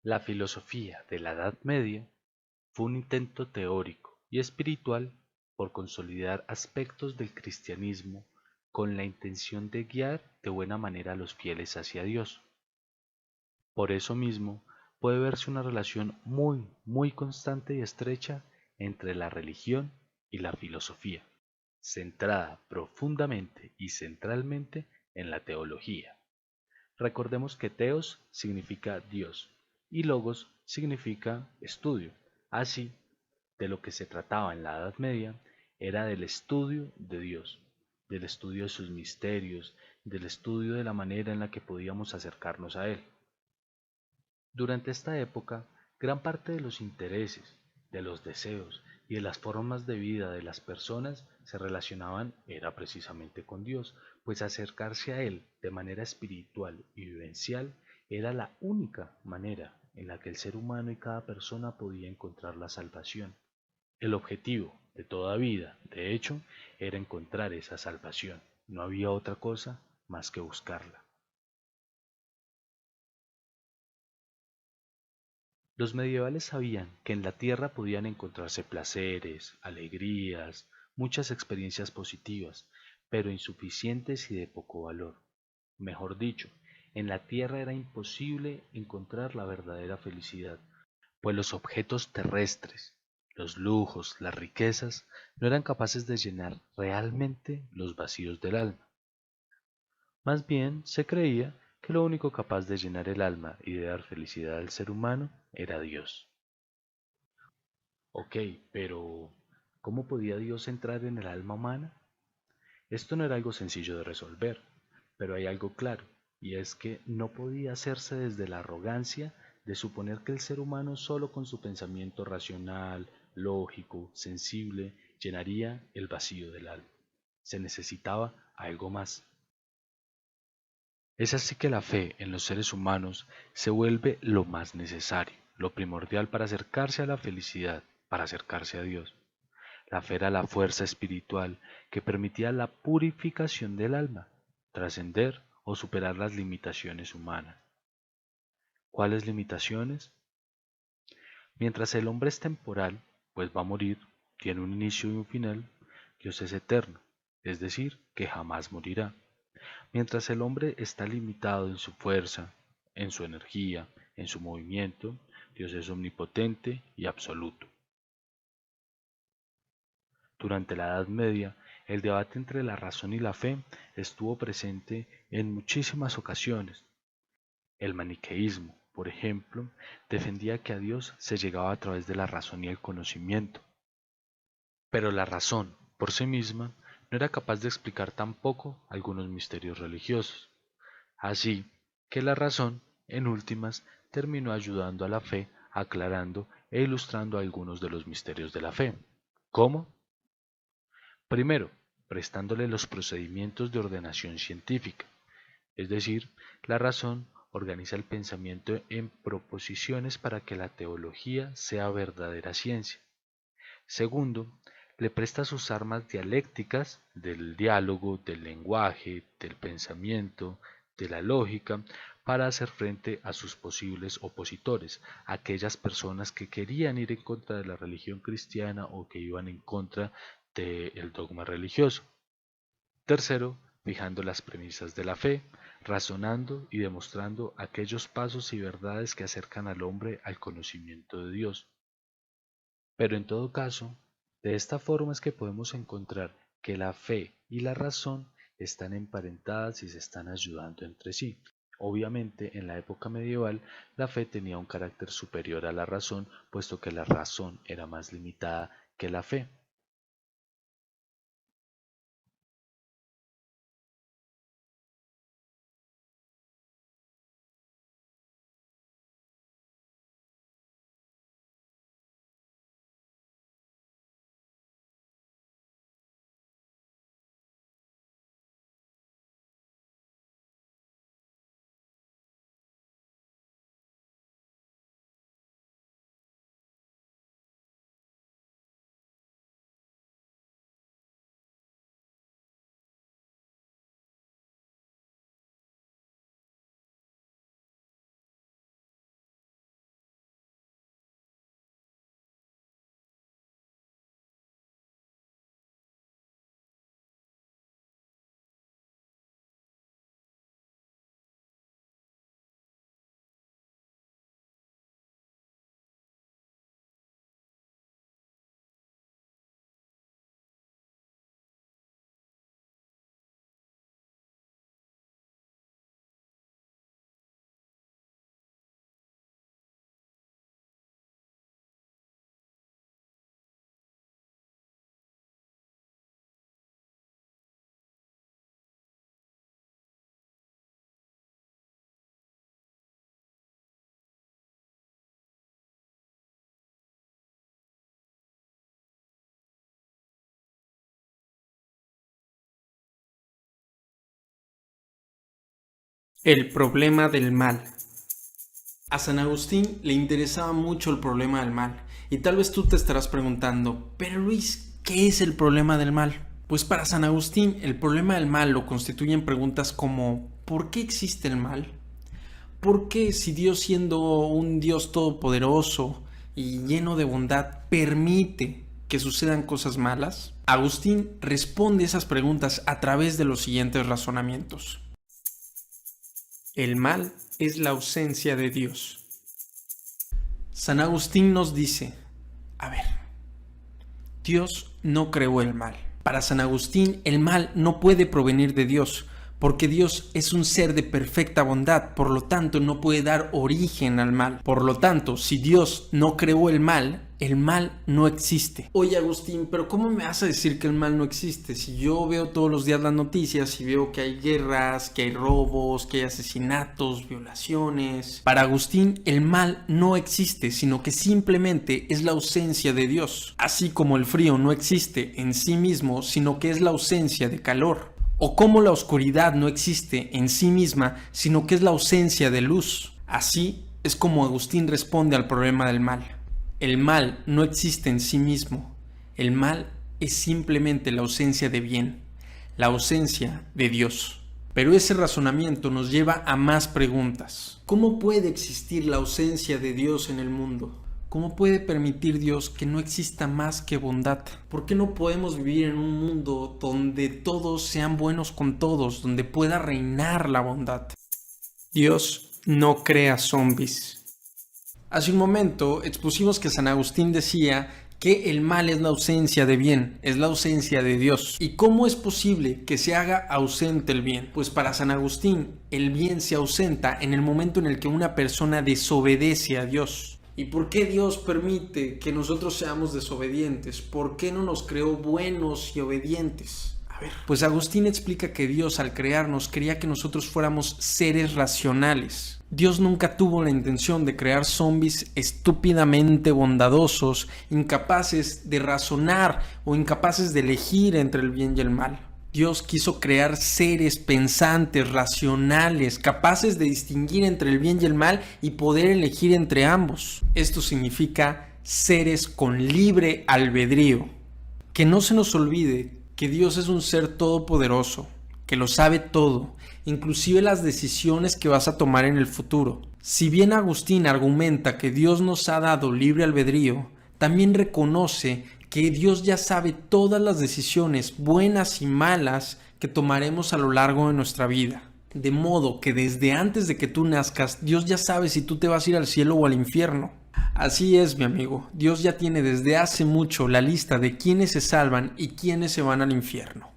La filosofía de la Edad Media fue un intento teórico y espiritual por consolidar aspectos del cristianismo con la intención de guiar de buena manera a los fieles hacia Dios. Por eso mismo, puede verse una relación muy constante y estrecha entre la religión y la filosofía, centrada profundamente y centralmente en la teología. Recordemos que teos significa Dios y logos significa estudio. Así, de lo que se trataba en la Edad Media era del estudio de Dios, del estudio de sus misterios, del estudio de la manera en la que podíamos acercarnos a Él. Durante esta época, gran parte de los intereses, de los deseos y de las formas de vida de las personas se relacionaban era precisamente con Dios, pues acercarse a Él de manera espiritual y vivencial era la única manera en la que el ser humano y cada persona podía encontrar la salvación. El objetivo de toda vida, de hecho, era encontrar esa salvación. No había otra cosa más que buscarla. Los medievales sabían que en la tierra podían encontrarse placeres, alegrías, muchas experiencias positivas, pero insuficientes y de poco valor. Mejor dicho, en la tierra era imposible encontrar la verdadera felicidad, pues los objetos terrestres, los lujos, las riquezas, no eran capaces de llenar realmente los vacíos del alma. Más bien se creía que lo único capaz de llenar el alma y de dar felicidad al ser humano era Dios. Ok, pero ¿cómo podía Dios entrar en el alma humana? Esto no era algo sencillo de resolver, pero hay algo claro, y es que no podía hacerse desde la arrogancia de suponer que el ser humano solo con su pensamiento racional, lógico, sensible, llenaría el vacío del alma. Se necesitaba algo más. Es así que la fe en los seres humanos se vuelve lo más necesario, lo primordial para acercarse a la felicidad, para acercarse a Dios. La fe era la fuerza espiritual que permitía la purificación del alma, trascender o superar las limitaciones humanas. ¿Cuáles limitaciones? Mientras el hombre es temporal, pues va a morir, tiene un inicio y un final, Dios es eterno, es decir, que jamás morirá. Mientras el hombre está limitado en su fuerza, en su energía, en su movimiento, Dios es omnipotente y absoluto. Durante la Edad Media, el debate entre la razón y la fe estuvo presente en muchísimas ocasiones. El maniqueísmo, por ejemplo, defendía que a Dios se llegaba a través de la razón y el conocimiento, pero la razón, por sí misma, no era capaz de explicar tampoco algunos misterios religiosos. Así que la razón, en últimas, terminó ayudando a la fe, aclarando e ilustrando algunos de los misterios de la fe. ¿Cómo? Primero, prestándole los procedimientos de ordenación científica, es decir, la razón organiza el pensamiento en proposiciones para que la teología sea verdadera ciencia. Segundo, le presta sus armas dialécticas del diálogo, del lenguaje, del pensamiento, de la lógica, para hacer frente a sus posibles opositores, aquellas personas que querían ir en contra de la religión cristiana o que iban en contra del dogma religioso. Tercero, fijando las premisas de la fe, razonando y demostrando aquellos pasos y verdades que acercan al hombre al conocimiento de Dios. Pero en todo caso, de esta forma es que podemos encontrar que la fe y la razón están emparentadas y se están ayudando entre sí. Obviamente, en la época medieval, la fe tenía un carácter superior a la razón, puesto que la razón era más limitada que la fe. El problema del mal. A San Agustín le interesaba mucho el problema del mal. Y tal vez tú te estarás preguntando, pero Luis, ¿qué es el problema del mal? Pues para San Agustín, el problema del mal lo constituyen preguntas como ¿por qué existe el mal? ¿Por qué si Dios, siendo un Dios todopoderoso y lleno de bondad, permite que sucedan cosas malas? Agustín responde esas preguntas a través de los siguientes razonamientos. El mal es la ausencia de Dios. San Agustín nos dice, a ver, Dios no creó el mal. Para San Agustín, el mal no puede provenir de Dios, porque Dios es un ser de perfecta bondad, por lo tanto no puede dar origen al mal. Por lo tanto, si Dios no creó el mal no existe. Oye Agustín, pero ¿cómo me vas a decir que el mal no existe? Si yo veo todos los días las noticias y veo que hay guerras, que hay robos, que hay asesinatos, violaciones. Para Agustín, el mal no existe, sino que simplemente es la ausencia de Dios. Así como el frío no existe en sí mismo, sino que es la ausencia de calor. O como la oscuridad no existe en sí misma, sino que es la ausencia de luz. Así es como Agustín responde al problema del mal. El mal no existe en sí mismo. El mal es simplemente la ausencia de bien, la ausencia de Dios. Pero ese razonamiento nos lleva a más preguntas. ¿Cómo puede existir la ausencia de Dios en el mundo? ¿Cómo puede permitir Dios que no exista más que bondad? ¿Por qué no podemos vivir en un mundo donde todos sean buenos con todos, donde pueda reinar la bondad? Dios no crea zombies. Hace un momento expusimos que San Agustín decía que el mal es la ausencia de bien, es la ausencia de Dios. ¿Y cómo es posible que se haga ausente el bien? Pues para San Agustín, el bien se ausenta en el momento en el que una persona desobedece a Dios. ¿Y por qué Dios permite que nosotros seamos desobedientes? ¿Por qué no nos creó buenos y obedientes? Pues Agustín explica que Dios al crearnos quería que nosotros fuéramos seres racionales. Dios nunca tuvo la intención de crear zombies estúpidamente bondadosos, incapaces de razonar o incapaces de elegir entre el bien y el mal. Dios quiso crear seres pensantes, racionales, capaces de distinguir entre el bien y el mal y poder elegir entre ambos. Esto significa seres con libre albedrío. Que no se nos olvide que Dios es un ser todopoderoso, que lo sabe todo, inclusive las decisiones que vas a tomar en el futuro. Si bien Agustín argumenta que Dios nos ha dado libre albedrío, también reconoce que Dios ya sabe todas las decisiones, buenas y malas, que tomaremos a lo largo de nuestra vida. De modo que desde antes de que tú nazcas, Dios ya sabe si tú te vas a ir al cielo o al infierno. Así es, mi amigo, Dios ya tiene desde hace mucho la lista de quiénes se salvan y quiénes se van al infierno.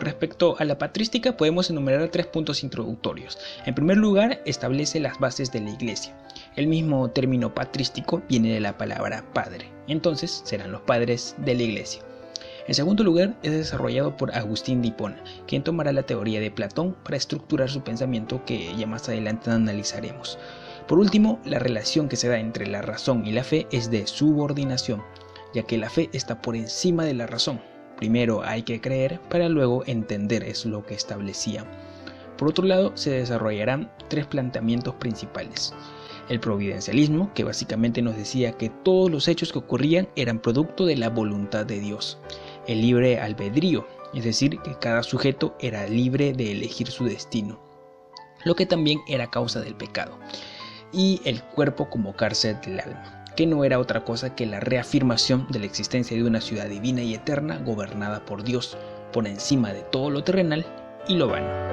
Respecto a la patrística, podemos enumerar 3 puntos introductorios. En primer lugar, establece las bases de la Iglesia. El mismo término patrístico viene de la palabra padre, entonces serán los padres de la Iglesia. En segundo lugar, es desarrollado por Agustín de Hipona, quien tomará la teoría de Platón para estructurar su pensamiento, que ya más adelante analizaremos. Por último, la relación que se da entre la razón y la fe es de subordinación, ya que la fe está por encima de la razón. Primero hay que creer para luego entender, es lo que establecía. Por otro lado, se desarrollarán tres planteamientos principales. El providencialismo, que básicamente nos decía que todos los hechos que ocurrían eran producto de la voluntad de Dios. El libre albedrío, es decir, que cada sujeto era libre de elegir su destino, lo que también era causa del pecado. Y el cuerpo como cárcel del alma, que no era otra cosa que la reafirmación de la existencia de una ciudad divina y eterna gobernada por Dios, por encima de todo lo terrenal y lo vano.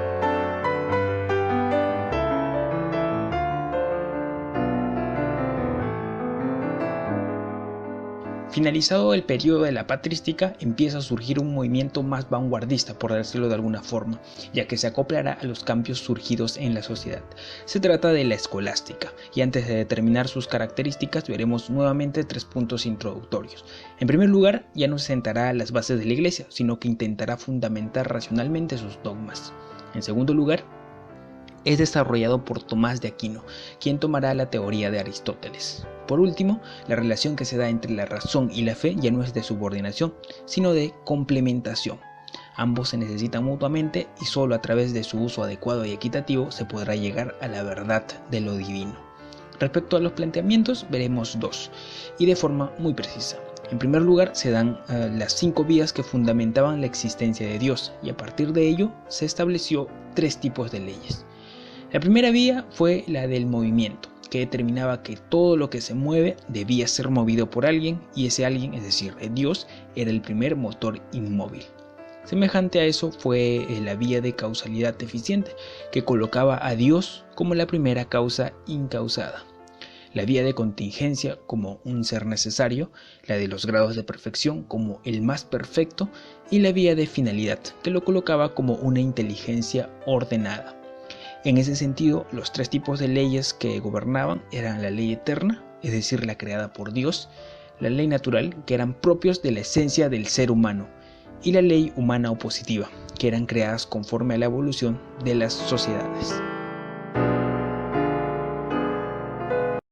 Finalizado el periodo de la patrística, empieza a surgir un movimiento más vanguardista, por decirlo de alguna forma, ya que se acoplará a los cambios surgidos en la sociedad. Se trata de la escolástica, y antes de determinar sus características veremos nuevamente tres puntos introductorios. En primer lugar, ya no se sentará a las bases de la Iglesia, sino que intentará fundamentar racionalmente sus dogmas. En segundo lugar, es desarrollado por Tomás de Aquino, quien tomará la teoría de Aristóteles. Por último, la relación que se da entre la razón y la fe ya no es de subordinación, sino de complementación. Ambos se necesitan mutuamente y solo a través de su uso adecuado y equitativo se podrá llegar a la verdad de lo divino. Respecto a los planteamientos, veremos dos, y de forma muy precisa. En primer lugar, se dan las 5 vías que fundamentaban la existencia de Dios, y a partir de ello se estableció 3 tipos de leyes. La primera vía fue la del movimiento, que determinaba que todo lo que se mueve debía ser movido por alguien, y ese alguien, es decir, Dios, era el primer motor inmóvil. Semejante a eso fue la vía de causalidad eficiente, que colocaba a Dios como la primera causa incausada. La vía de contingencia como un ser necesario, la de los grados de perfección como el más perfecto, y la vía de finalidad, que lo colocaba como una inteligencia ordenada. En ese sentido, los 3 tipos de leyes que gobernaban eran la ley eterna, es decir, la creada por Dios, la ley natural, que eran propios de la esencia del ser humano, y la ley humana opositiva, que eran creadas conforme a la evolución de las sociedades.